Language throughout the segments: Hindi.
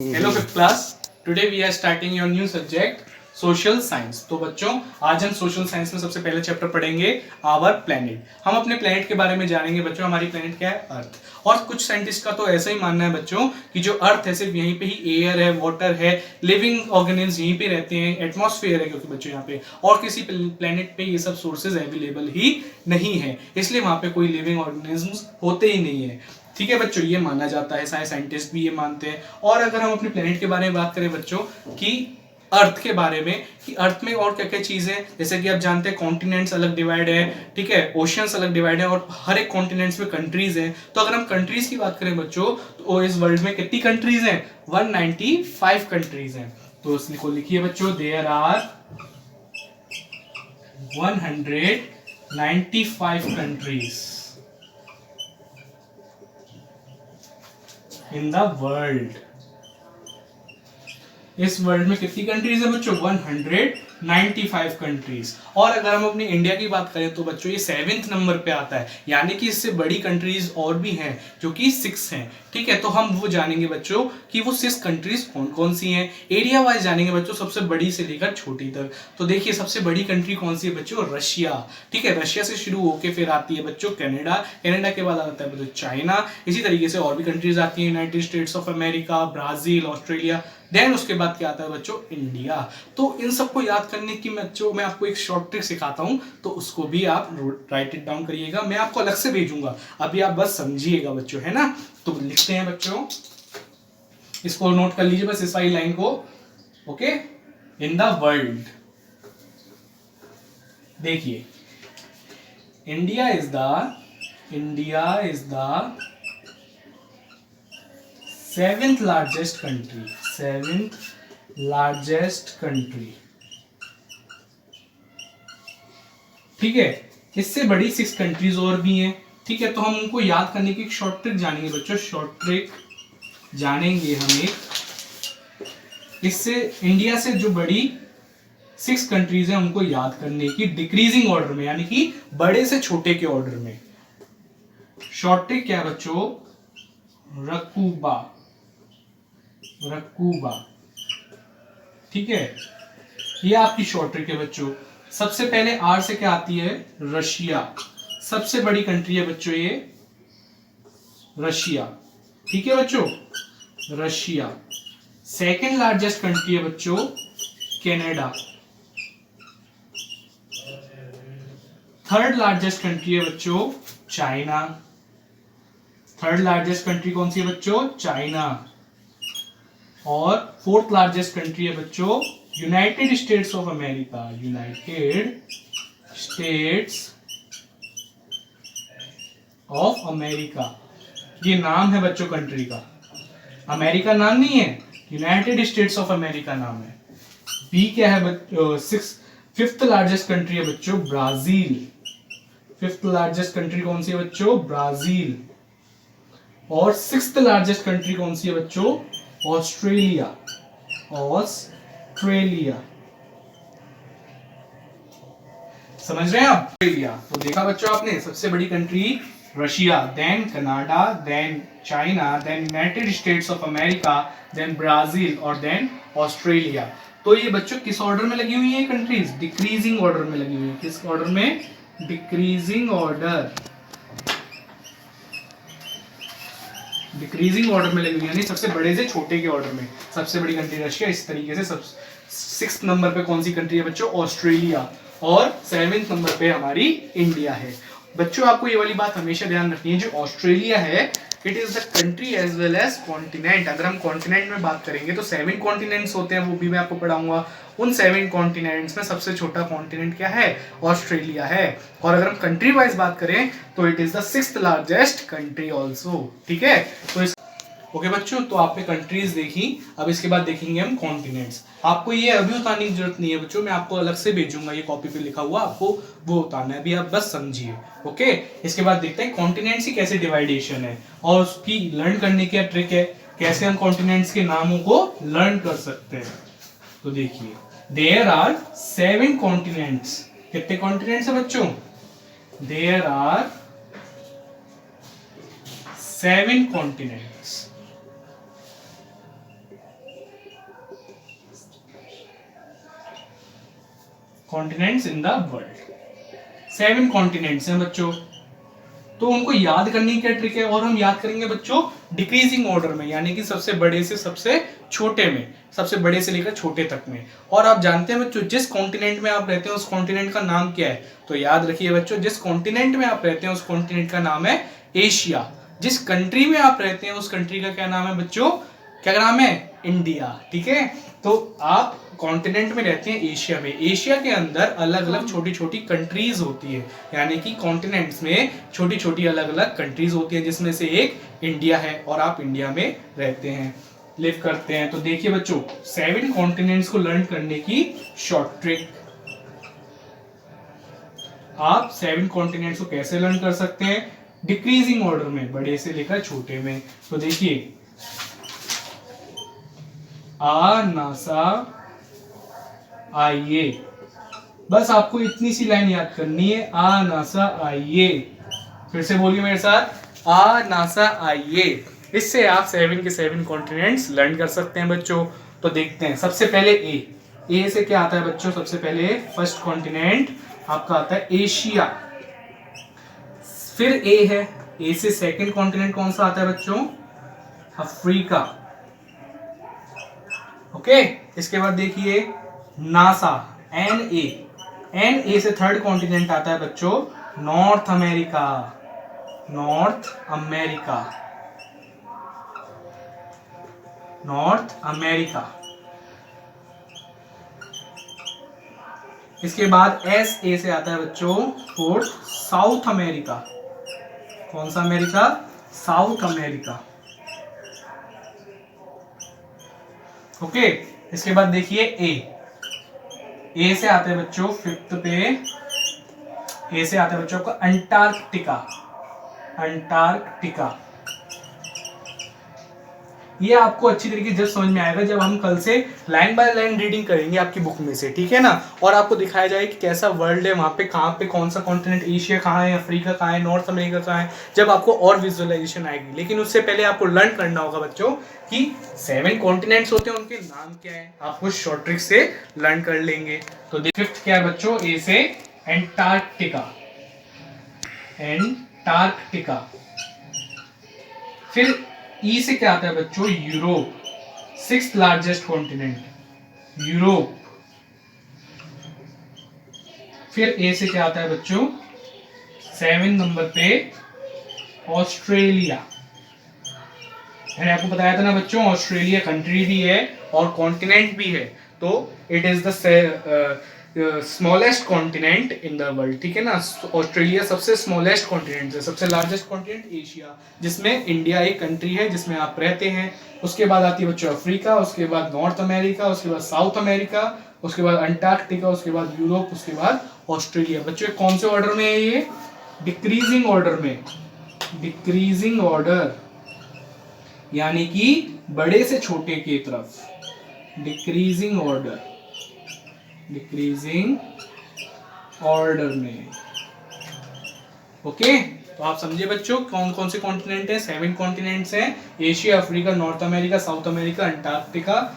Hello fifth class. Today we are starting your new subject social science. तो बच्चों आज हम सोशल साइंस में सबसे पहले चैप्टर पढ़ेंगे आवर प्लेनेट। हम अपने प्लेनेट के बारे में जानेंगे बच्चों। हमारी प्लेनेट क्या है? अर्थ। और कुछ साइंटिस्ट का तो ऐसा ही मानना है बच्चों कि जो अर्थ है सिर्फ यहीं पे ही एयर है, वाटर है, लिविंग ऑर्गेनिज्म यहीं पे रहते हैं, एटमॉस्फेयर है क्योंकि बच्चों यहाँ पे, और किसी प्लेनेट पे ये सब सोर्सेज अवेलेबल ही नहीं है, इसलिए वहां पे कोई लिविंग ऑर्गेनिज्म होते ही नहीं है। ठीक है बच्चों, ये माना जाता है, सारे साइंटिस्ट भी ये मानते हैं। और अगर हम अपने प्लेनेट के बारे में बात करें बच्चों कि अर्थ के बारे में, कि अर्थ में और क्या क्या चीजें, जैसे कि आप जानते हैं कॉन्टिनेंट्स अलग डिवाइड है, ठीक है, ओशियंस अलग डिवाइड है, और हर एक कॉन्टिनेंट्स में कंट्रीज हैं। तो अगर हम कंट्रीज की बात करें बच्चों, तो इस वर्ल्ड में कितनी कंट्रीज हैं? 195 कंट्रीज हैं। तो इसको लिखिए बच्चों, there are 195 countries in the world. इस वर्ल्ड में कितनी कंट्रीज है बच्चों? 195 कंट्रीज। और अगर हम अपनी इंडिया की बात करें तो बच्चों ये 7वें नंबर पे आता है, यानी कि इससे बड़ी कंट्रीज और भी हैं जो कि 6 हैं। ठीक है, तो हम वो जानेंगे बच्चों कि वो 6 कंट्रीज कौन कौन सी हैं। एरिया वाइज जानेंगे बच्चों, सबसे बड़ी से लेकर छोटी तक। तो देखिए सबसे बड़ी कंट्री कौन सी है बच्चों? रशिया। ठीक है, रशिया से शुरू होकर फिर आती है बच्चों कनाडा, कनाडा के बाद आता है बच्चों चाइना, इसी तरीके से और भी कंट्रीज आती है, United States of America, Brazil, Australia, then उसके बाद क्या आता है बच्चों? इंडिया। तो इन सबको याद करने की बच्चों मैं आपको एक शॉर्ट ट्रिक सिखाता हूं, तो उसको भी आप राइट इट डाउन करिएगा, मैं आपको अलग से भेजूंगा, अभी आप बस समझिएगा बच्चों, है ना। तो लिखते हैं बच्चों, इसको नोट कर लीजिए बस इस वाली लाइन को। ओके, इन द वर्ल्ड, देखिए India is the 7th largest country, 7th largest country. ठीक है, इससे बड़ी 6 कंट्रीज और भी हैं। ठीक है, तो हम उनको याद करने की एक शॉर्ट ट्रिक जानेंगे बच्चों, शॉर्ट ट्रिक जानेंगे हम एक। इससे इंडिया से जो बड़ी 6 कंट्रीज हैं उनको याद करने की, डिक्रीजिंग ऑर्डर में, यानी कि बड़े से छोटे के ऑर्डर में। शॉर्ट ट्रिक क्या है बच्चों? रकूबा, रकूबा। ठीक है, ये आपकी शॉर्ट ट्रिक है बच्चों। सबसे पहले आर से क्या आती है? रशिया। सबसे बड़ी कंट्री है बच्चों ये रशिया। ठीक है बच्चों, रशिया। सेकंड लार्जेस्ट कंट्री है बच्चों कनाडा। थर्ड लार्जेस्ट कंट्री है बच्चों चाइना। थर्ड लार्जेस्ट कंट्री कौन सी है बच्चों? चाइना। और फोर्थ लार्जेस्ट कंट्री है बच्चों United States of America, United States of America. ये नाम है बच्चों कंट्री का, अमेरिका नाम नहीं है, यूनाइटेड स्टेट्स ऑफ अमेरिका नाम है। बी क्या है बच्चों? फिफ्थ लार्जेस्ट कंट्री है बच्चों ब्राजील। फिफ्थ लार्जेस्ट कंट्री कौन सी है बच्चों? ब्राजील। और सिक्स्थ लार्जेस्ट कंट्री कौन सी है बच्चों? Australia, Australia. समझ रहे हैं आप? ऑस्ट्रेलिया। तो देखा बच्चों आपने, सबसे बड़ी country Russia, then Canada, then China, then United States of America, then Brazil और देन ऑस्ट्रेलिया। तो ये बच्चों किस ऑर्डर में लगी हुई है कंट्रीज? डिक्रीजिंग ऑर्डर में लगी हुई है। किस ऑर्डर में? डिक्रीजिंग ऑर्डर, डिक्रीजिंग ऑर्डर में लगी हुई, यानी सबसे बड़े से छोटे के ऑर्डर में। सबसे बड़ी कंट्री रशिया, इस तरीके से सब 6th नंबर पे कौन सी कंट्री है बच्चों? ऑस्ट्रेलिया। और 7वें नंबर पे हमारी इंडिया है। बच्चों आपको ये वाली बात हमेशा ध्यान रखनी है, जो ऑस्ट्रेलिया है it is the country as well as continent. अगर हम कॉन्टिनेंट में बात करेंगे तो 7 कॉन्टिनेंट्स होते हैं, वो भी मैं आपको पढ़ाऊंगा। उन 7 कॉन्टिनेंट्स में सबसे छोटा कॉन्टिनेंट क्या है? ऑस्ट्रेलिया है। और अगर हम कंट्री वाइज बात करें तो it is the 6th largest country also. ठीक है, तो इस ओके बच्चों, तो आपने कंट्रीज देखी, अब इसके बाद देखेंगे हम कॉन्टिनेंट्स। आपको ये अभी उतारने की जरूरत नहीं है बच्चों, मैं आपको अलग से भेजूंगा, ये कॉपी पे लिखा हुआ, आपको वो उतारना है, अभी आप बस समझिए। ओके, इसके बाद देखते हैं कॉन्टिनेंट्स की कैसे डिवाइडेशन है और उसकी लर्न करने की ट्रिक है, कैसे हम कॉन्टिनेंट्स के नामों को लर्न कर सकते हैं। तो देखिए, देयर आर 7 कॉन्टिनेंट्स। कितने कॉन्टिनेंट्स है बच्चों? There are 7 continents. Continents in the world, 7 continents हैं बच्चों। तो उनको याद करने की क्या ट्रिक है, और हम याद करेंगे बच्चों डिक्रीजिंग ऑर्डर में, यानी कि सबसे बड़े से सबसे छोटे में, सबसे बड़े से लेकर छोटे तक में। और आप जानते हैं बच्चों जिस कॉन्टिनेंट में आप रहते हैं उस कॉन्टिनेंट का नाम क्या है, तो याद रखिए बच्चों जिस कॉन्टिनेंट में आप रहते हैं उस कॉन्टिनेंट का नाम है एशिया। जिस कंट्री में आप रहते हैं उस कंट्री का क्या नाम है बच्चों, क्या नाम है, इंडिया। ठीक है, तो आप कॉन्टिनेंट में रहते हैं एशिया में, एशिया के अंदर अलग अलग छोटी छोटी कंट्रीज होती है, यानी कि कॉन्टिनेंट्स में छोटी छोटी अलग अलग कंट्रीज होती है, जिसमें से एक इंडिया है और आप इंडिया में रहते हैं, लिव करते हैं। तो देखिए बच्चों 7 कॉन्टिनेंट्स को लर्न करने की शॉर्ट ट्रिक, आप 7 कॉन्टिनेंट्स को कैसे लर्न कर सकते हैं, डिक्रीजिंग ऑर्डर में, बड़े से लेकर छोटे में। तो देखिए आ नासा आइए, बस आपको इतनी सी लाइन याद करनी है, आ नासा आइए। फिर से बोलिए मेरे साथ, आ नासा आइए। इससे आप 7 के 7 कॉन्टिनेंट्स लर्न कर सकते हैं बच्चों। तो देखते हैं, सबसे पहले ए से क्या आता है बच्चों, सबसे पहले फर्स्ट कॉन्टिनेंट आपका आता है एशिया, फिर ए है, ए से सेकंड कॉन्टिनेंट कौन सा आता है बच्चों, अफ्रीका। ओके, इसके बाद देखिए नासा, एन ए से थर्ड कॉन्टिनेंट आता है बच्चों north America, north America, north America. इसके बाद एस ए से आता है बच्चों फोर्थ साउथ अमेरिका, कौन सा अमेरिका, साउथ अमेरिका। ओके, इसके बाद देखिए ए से आते हैं बच्चों फिफ्थ पे, ए से आते हैं बच्चों को अंटार्कटिका, अंटार्कटिका। ये आपको अच्छी तरीके से जब समझ में आएगा जब हम कल से लाइन बाय लाइन रीडिंग करेंगे आपकी बुक में से, ठीक है ना, और आपको दिखाया जाए कि कैसा वर्ल्ड है वहां पे, कहाँ पे कौन सा कॉन्टिनेंट, एशिया कहाँ है, अफ्रीका कहाँ है, नॉर्थ अमेरिका कहाँ है, जब आपको और विजुअलाइजेशन आएगी। लेकिन उससे पहले आपको लर्न करना होगा बच्चों कि 7 कॉन्टिनेंट्स होते हैं, उनके नाम क्या है, आपको शॉर्ट ट्रिक से लर्न कर लेंगे। तो फिफ्थ क्या है बच्चों, ए से एंटार्कटिका, एंटार्कटिका। फिर ई से क्या आता है बच्चों, Europe, 6th largest continent, Europe. फिर ए से क्या आता है बच्चों, 7 नंबर पे ऑस्ट्रेलिया। मैंने आपको बताया था ना बच्चों, ऑस्ट्रेलिया कंट्री भी है और कॉन्टिनेंट भी है, तो it is the smallest continent in the world, ठीक है ना। ऑस्ट्रेलिया सबसे स्मॉलेस्ट कॉन्टिनेंट है, सबसे लार्जेस्ट कॉन्टिनेंट एशिया, जिसमें इंडिया एक कंट्री है जिसमें आप रहते हैं। उसके बाद आती है बच्चों अफ्रीका, उसके बाद नॉर्थ अमेरिका, उसके बाद साउथ अमेरिका, उसके बाद अंटार्कटिका, उसके बाद यूरोप, उसके बाद ऑस्ट्रेलिया। बच्चों कौन से ऑर्डर में है ये, डिक्रीजिंग ऑर्डर में, डिक्रीजिंग ऑर्डर, यानी कि बड़े से छोटे की तरफ, डिक्रीजिंग ऑर्डर, डिक्रीजिंग ऑर्डर में। ओके, तो आप समझे बच्चों कौन कौन से कॉन्टिनेंट है, 7 कॉन्टिनेंट्स हैं, Asia, Africa, north America, south America, Antarctica,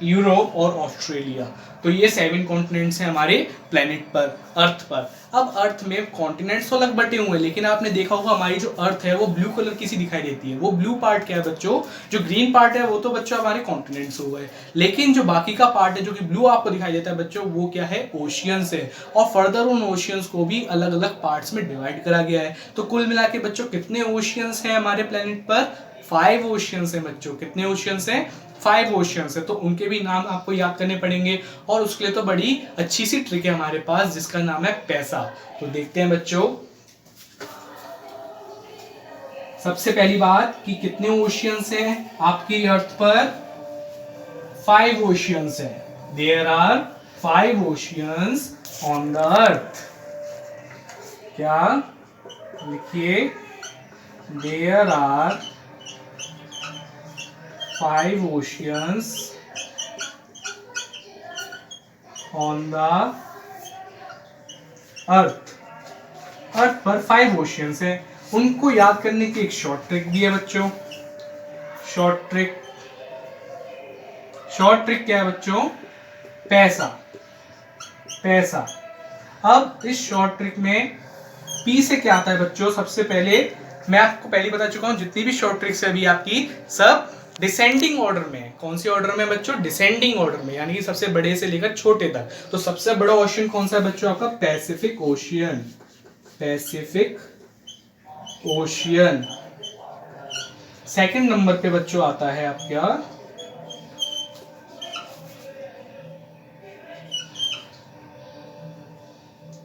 Europe और ऑस्ट्रेलिया। तो ये 7 कॉन्टिनेंट्स हैं हमारे प्लेनेट पर, अर्थ पर। अब अर्थ में कॉन्टिनेंट्स तो अलग बटे हुए हैं, लेकिन आपने देखा होगा हमारी जो अर्थ है वो ब्लू कलर की सी दिखाई देती है। वो ब्लू पार्ट क्या है बच्चों, जो ग्रीन पार्ट है वो तो बच्चों हमारे कॉन्टिनेंट्स हो गए, लेकिन जो बाकी का पार्ट है जो कि ब्लू आपको दिखाई देता है बच्चों, वो क्या है, ओशियंस है। और फर्दर उन ओशियंस को भी अलग अलग पार्ट्स में डिवाइड करा गया है। तो कुल मिला के बच्चों कितने ओशियंस हैं हमारे प्लेनेट पर, 5 ओशियंस हैं बच्चों। कितने ओशियंस हैं, 5 ओशियंस है। तो उनके भी नाम आपको याद करने पड़ेंगे, और उसके लिए तो बड़ी अच्छी सी ट्रिक है हमारे पास जिसका नाम है पैसा। तो देखते हैं बच्चों, सबसे पहली बात कि कितने ओशियंस हैं आपकी अर्थ पर, 5 ओशियंस हैं। There are 5 oceans on the earth. क्या लिखिए, there are 5 oceans on the earth। Earth पर 5 ओशियंस हैं, उनको याद करने की एक शॉर्ट ट्रिक भी है बच्चों। शॉर्ट ट्रिक, शॉर्ट ट्रिक क्या है बच्चों, पैसा। पैसा। अब इस शॉर्ट ट्रिक में पी से क्या आता है बच्चों, सबसे पहले मैं आपको पहले बता चुका हूं जितनी भी शॉर्ट ट्रिक्स है अभी आपकी सब डिसेंडिंग ऑर्डर में है। कौन सी ऑर्डर में बच्चों, डिसेंडिंग ऑर्डर में, यानी कि सबसे बड़े से लेकर छोटे तक। तो सबसे बड़ा ओशियन कौन सा है बच्चों आपका, Pacific ocean, Pacific ocean. Second number पे बच्चों आता है आपका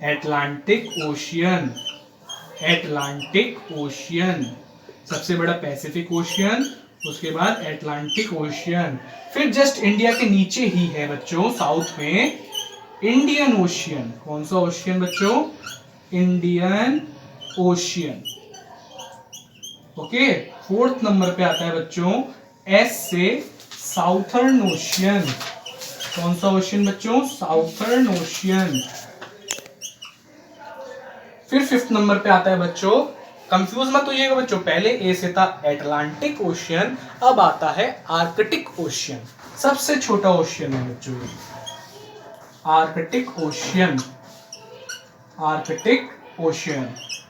एटलांटिक ओशियन, एटलांटिक ओशियन। सबसे बड़ा पैसिफिक ओशियन, उसके बाद एटलांटिक ओशियन। फिर जस्ट इंडिया के नीचे ही है बच्चों साउथ में इंडियन ओशियन। कौन सा ओशियन बच्चों, Indian ocean. Okay, fourth number पे आता है बच्चों एस से साउथर्न ओशियन। कौन सा ओशियन बच्चों, साउथर्न ओशियन। फिर फिफ्थ नंबर पे आता है बच्चों, कंफ्यूज मत होइएगा बच्चों, पहले ए से था एटलांटिक ओशियन, अब आता है आर्कटिक ओशियन। सबसे छोटा ओशियन है बच्चों ये, Arctic ocean, Arctic ocean,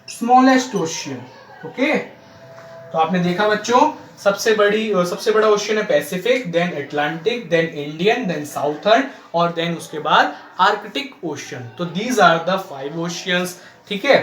smallest ocean. Okay, तो आपने देखा बच्चों सबसे बड़ा ओशियन है Pacific, then Atlantic, then Indian, then Southern और देन उसके बाद आर्कटिक ओशियन। तो दीज आर द 5 ओशियंस। ठीक है,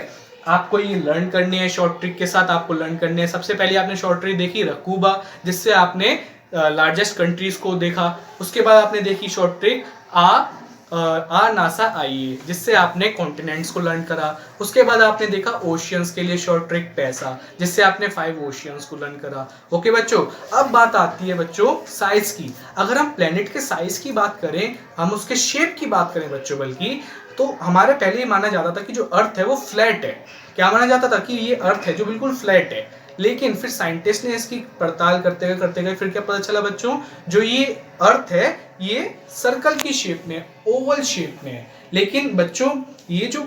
आपको ये लर्न करनी है शॉर्ट ट्रिक के साथ, आपको लर्न करनी है। सबसे पहले आपने शॉर्ट ट्रिक देखी रकूबा, जिससे आपने लार्जेस्ट कंट्रीज को देखा। उसके बाद आपने देखी शॉर्ट ट्रिक आ नासा आईए, जिससे आपने कॉन्टिनेंट्स को लर्न करा। उसके बाद आपने देखा ओशियंस के लिए शॉर्ट ट्रिक पैसा, जिससे आपने 5 ओशियंस को लर्न करा। ओके बच्चों, अब बात आती है बच्चों साइज की। अगर हम प्लेनेट के साइज की बात करें, हम उसके शेप की बात करें बच्चों, बल्कि तो हमारे पहले ये माना जाता था कि जो अर्थ है वो फ्लैट है। क्या माना जाता था कि ये अर्थ है जो बिल्कुल फ्लैट है। लेकिन फिर साइंटिस्ट ने इसकी पड़ताल करते गए फिर क्या पता चला बच्चों, जो ये अर्थ है ये सर्कल की शेप में, ओवल शेप में है। लेकिन बच्चों ये जो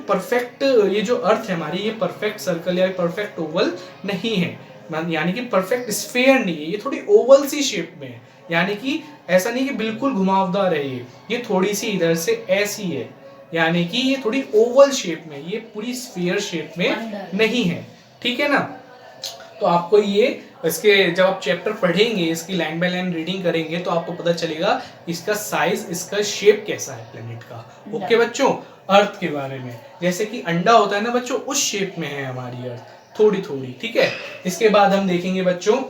अर्थ है हमारी, ये परफेक्ट सर्कल या परफेक्ट ओवल नहीं है, यानी कि परफेक्ट स्फीयर नहीं है, ये थोड़ी ओवल सी शेप में है। यानी कि ऐसा नहीं कि बिल्कुल घुमावदार है, ये थोड़ी सी इधर से ऐसी है, यानी कि ये थोड़ी ओवल शेप में, ये पूरी स्फीयर शेप में नहीं है। ठीक है ना, तो आपको ये इसके जब आप चैप्टर पढ़ेंगे, इसकी लाइन बाय लाइन रीडिंग करेंगे, तो आपको पता चलेगा इसका साइज, इसका शेप कैसा है प्लेनेट का। ओके बच्चों, अर्थ के बारे में, जैसे कि अंडा होता है ना बच्चों, उस शेप में है हमारी अर्थ, थोड़ी थोड़ी। ठीक है, इसके बाद हम देखेंगे बच्चों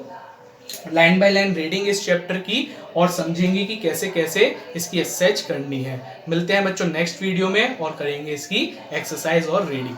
लाइन बाय लाइन रीडिंग इस चैप्टर की और समझेंगे कि कैसे कैसे इसकी एक्सरसाइज करनी है। मिलते हैं बच्चों नेक्स्ट वीडियो में और करेंगे इसकी एक्सरसाइज और रीडिंग।